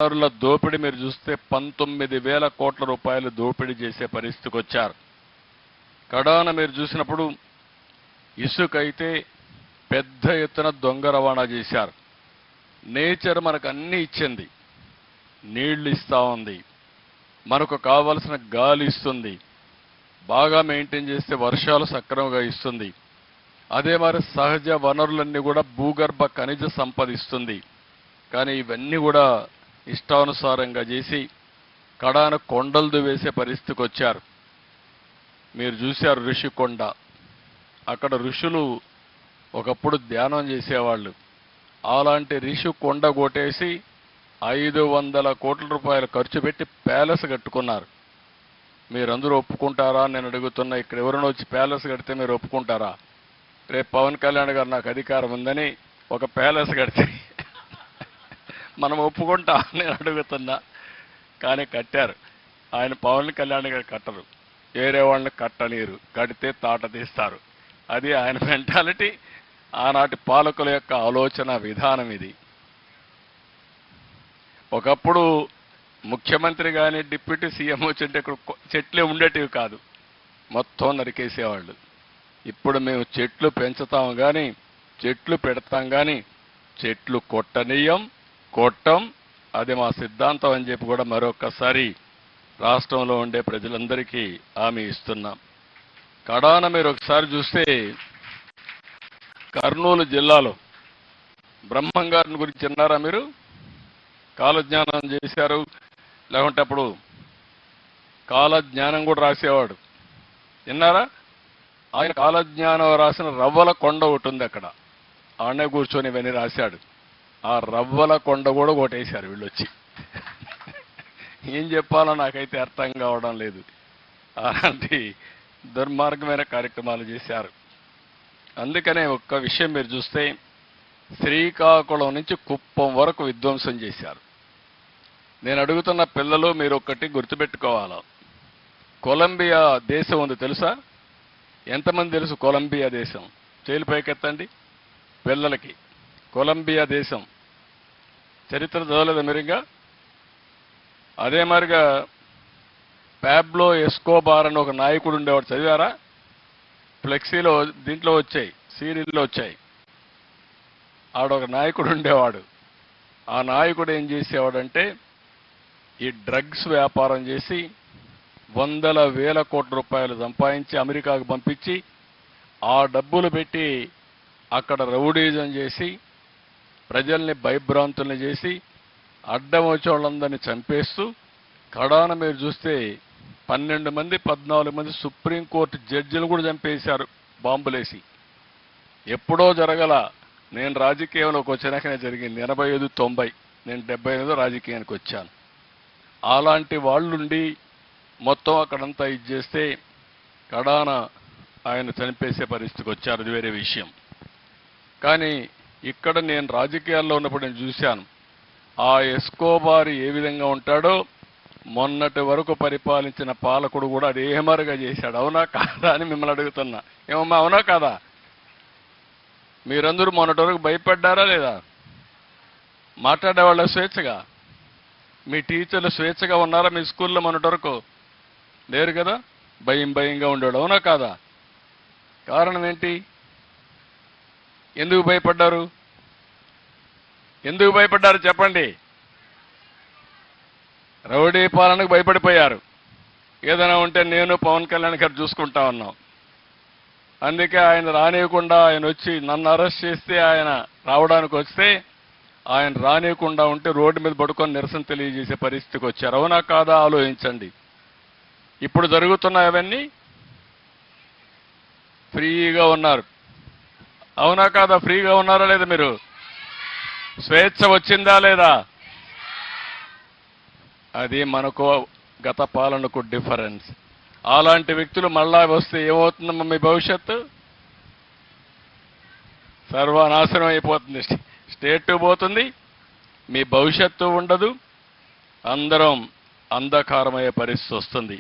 వనరుల దోపిడీ మీరు చూస్తే 19,000 కోట్ల రూపాయలు దోపిడీ చేసే పరిస్థితికి వచ్చారు. కడాన మీరు చూసినప్పుడు ఇసుకైతే పెద్ద ఎత్తున దొంగ రవాణా చేశారు. నేచర్ మనకు అన్ని ఇచ్చింది, నీళ్లు ఇస్తా ఉంది, మనకు కావలసిన గాలి ఇస్తుంది, బాగా మెయింటైన్ చేస్తే వర్షాలు సక్రమంగా ఇస్తుంది. అదే మరి సహజ వనరులన్నీ కూడా భూగర్భ ఖనిజ సంపద ఇస్తుంది. కానీ ఇవన్నీ కూడా ఇష్టానుసారంగా చేసి కడాన కొండలు దువేసే పరిస్థితికి వచ్చారు. మీరు చూశారు ఋషికొండ, అక్కడ ఋషులు ఒకప్పుడు ధ్యానం చేసేవాళ్ళు. అలాంటి ఋషికొండ కొట్టేసి 500 కోట్ల రూపాయలు ఖర్చు పెట్టి ప్యాలెస్ కట్టుకున్నారు. మీరందరూ ఒప్పుకుంటారా నేను అడుగుతున్నా? ఇక్కడ ఎవరైనా వచ్చి ప్యాలెస్ కడితే మీరు ఒప్పుకుంటారా? రేపు పవన్ కళ్యాణ్ గారు నాకు అధికారం ఉందని ఒక ప్యాలెస్ కడితే మనం ఒప్పుకుంటా నేను అడుగుతున్నా. కానీ కట్టారు. ఆయన పవన్ కళ్యాణ్ గారు కట్టరు, వేరే వాళ్ళని కట్టలేరు, కడితే తాట తీస్తారు. అది ఆయన మెంటాలిటీ, ఆనాటి పాలకుల యొక్క ఆలోచన విధానం ఇది. ఒకప్పుడు ముఖ్యమంత్రి కానీ డిప్యూటీ సీఎం వచ్చింటే ఇక్కడ చెట్లే ఉండేటివి కాదు, మొత్తం నరికేసేవాళ్ళు. ఇప్పుడు మేము చెట్లు పెంచుతాం కానీ, చెట్లు పెడతాం కానీ చెట్లు కొట్టం. అది మా సిద్ధాంతం అని చెప్పి కూడా మరొక్కసారి రాష్ట్రంలో ఉండే ప్రజలందరికీ హామీ ఇస్తున్నాం. కడాన మీరు ఒకసారి చూస్తే కర్నూలు జిల్లాలో బ్రహ్మంగారిని గురించి విన్నారా మీరు? కాలజ్ఞానం చేశారు, లేకుంటే అప్పుడు కాలజ్ఞానం కూడా రాసేవాడు, విన్నారా? ఆయన కాలజ్ఞానం రాసిన రవ్వల కొండ ఒకటి ఉంది, అక్కడ ఆడనే కూర్చొని ఇవన్నీ రాశాడు. ఆ రవ్వల కొండ కూడా కొట్టేశారు వీళ్ళు వచ్చి. ఏం చెప్పాలో నాకైతే అర్థం కావడం లేదు. అలాంటి దుర్మార్గమైన కార్యక్రమాలు చేశారు. అందుకనే ఒక్క విషయం మీరు చూస్తే శ్రీకాకుళం నుంచి కుప్పం వరకు విధ్వంసం చేశారు. నేను అడుగుతున్న పిల్లలు మీరు ఒక్కటి గుర్తుపెట్టుకోవాలి. కొలంబియా దేశం ఉంది తెలుసా? ఎంతమంది తెలుసు కొలంబియా దేశం? చేలు పైకెత్తండి పిల్లలకి. కొలంబియా దేశం చరిత్ర చదవలేదా మీరు ఇంకా? అదే మరిగా పాబ్లో ఎస్కోబార్ అని ఒక నాయకుడు ఉండేవాడు, చదివారా? ఫ్లెక్సీలో దీంట్లో వచ్చాయి, సీరియల్లో వచ్చాయి. ఆడొక నాయకుడు ఉండేవాడు. ఆ నాయకుడు ఏం చేసేవాడంటే ఈ డ్రగ్స్ వ్యాపారం చేసి 100,000 కోట్ల రూపాయలు సంపాదించి అమెరికాకు పంపించి ఆ డబ్బులు పెట్టి అక్కడ రౌడీజం చేసి ప్రజల్ని భయభ్రాంతుల్ని చేసి అడ్డం వచ్చే వాళ్ళందరినీ చంపేస్తూ కడాన మీరు చూస్తే 12 మంది 14 మంది సుప్రీంకోర్టు జడ్జిలు కూడా చంపేశారు బాంబులేసి. ఎప్పుడో జరగల, నేను రాజకీయంలోకి వచ్చినాకనే జరిగింది. 85-90, నేను 78 రాజకీయానికి వచ్చాను. అలాంటి వాళ్ళుండి మొత్తం అక్కడంతా ఇది చేస్తే కడాన ఆయన చనిపేసే పరిస్థితికి వచ్చారు, అది వేరే విషయం. కానీ ఇక్కడ నేను రాజకీయాల్లో ఉన్నప్పుడు నేను చూశాను ఆ ఎస్కోబార్ ఏ విధంగా ఉంటాడో మొన్నటి వరకు పరిపాలించిన పాలకుడు కూడా అదే మరుగా చేశాడు. అవునా కాదా అని మిమ్మల్ని అడుగుతున్నా. ఏమమ్మా అవునా కాదా? మీరందరూ మొన్నటి వరకు భయపడ్డారా లేదా? మాట్లాడేవాళ్ళ స్వేచ్ఛగా? మీ టీచర్లు స్వేచ్ఛగా ఉన్నారా మీ స్కూల్లో? మొన్నటి వరకు లేరు కదా, భయంగా ఉండేవాడు. అవునా కాదా? కారణం ఏంటి? ఎందుకు భయపడ్డారు? ఎందుకు భయపడ్డారు చెప్పండి? రౌడీ పాలనకు భయపడిపోయారు. ఏదైనా ఉంటే నేను పవన్ కళ్యాణ్ గారు చూసుకుంటా ఉన్నాం. అందుకే ఆయన రానియకుండా, ఆయన వచ్చి నన్ను అరెస్ట్ చేస్తే ఆయన రావడానికి వస్తే ఆయన రానియకుండా ఉంటే రోడ్డు మీద పడుకొని నిరసన తెలియజేసే పరిస్థితికి వచ్చారు. అవునా కాదా ఆలోచించండి. ఇప్పుడు జరుగుతున్నాయవన్నీ ఫ్రీగా ఉన్నారు. అవునా కాదా? ఫ్రీగా ఉన్నారా లేదా? మీరు స్వేచ్ఛ వచ్చిందా లేదా? అది మనకు గత పాలనకు డిఫరెన్స్. అలాంటి వ్యక్తులు మళ్ళా వస్తే ఏమవుతుందమ్మా మీ భవిష్యత్తు? సర్వనాశనం అయిపోతుంది. స్టేట్ పోతుంది, మీ భవిష్యత్తు ఉండదు, అందరం అంధకారమయ్యే పరిస్థితి వస్తుంది.